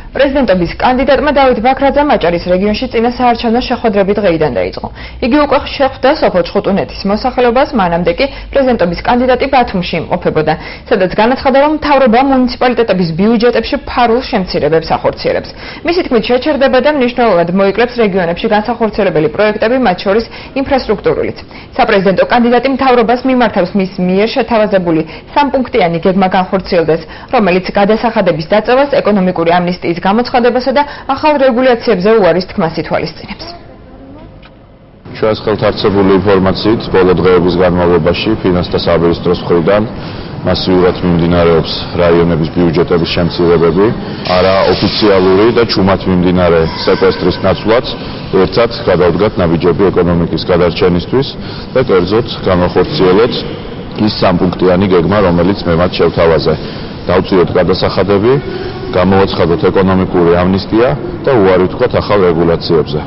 პრეზიდენტობის კანდიდატმა დავით ბაქრაძემ აჭარის რეგიონში წინა საარჩევნო შეხვედრები დღეიდან დაიწყო. იგი უკვე შეხვდა სოფელ ჩხუტუნეთის მოსახლეობას, მანამდე კი პრეზიდენტობის კანდიდატი ბათუმში იმყოფებოდა, სადაც განაცხადა, რომ მთავრობა მუნიციპალიტეტების ბიუჯეტებში ფარულ შემცირებებს ახორციელებს. მისი თქმით, შეჩერდება და მნიშვნელოვნად მოიკლებს რეგიონებში განსახორციელებელი პროექტები, მათ შორის ინფრასტრუქტურულიც. საპრეზიდენტო კანდიდატი მთავრობას მიმართავს მის მიერ შეთავაზებული სამპუნქტიანი გეგმა განხორციელდეს, რომელიც გადასახადების დაწევას, ეკონომიკური ამნისტიის გამოცხადებასა და ახალ რეგულაციებზე უარის თქმას ითვალისწინებს. ჩვენს ხელთარცებული ინფორმაციით, ბოლო დღეების განმავლობაში ფინანსთა სამინისტროს მხრიდან მასიურად მიმდინარეობს რაიონების ბიუჯეტების შემცირებები, არაოფიციალური და ჩუმად მიმდინარე სეკვესტრის ნაცვლად ერთად გადავდგათ ნაბიჯები ეკონომიკის გადარჩენისთვის და კერძოდ განახორციელოთ ის სამპუნქტიანი გეგმა, რომელიც მე მათ შევთავაზე. დავწიოთ გადასახადები, გამოვაცხადოთ ეკონომიკური ამნისტია და უარი ვთქვათ ახალ რეგულაციებზე.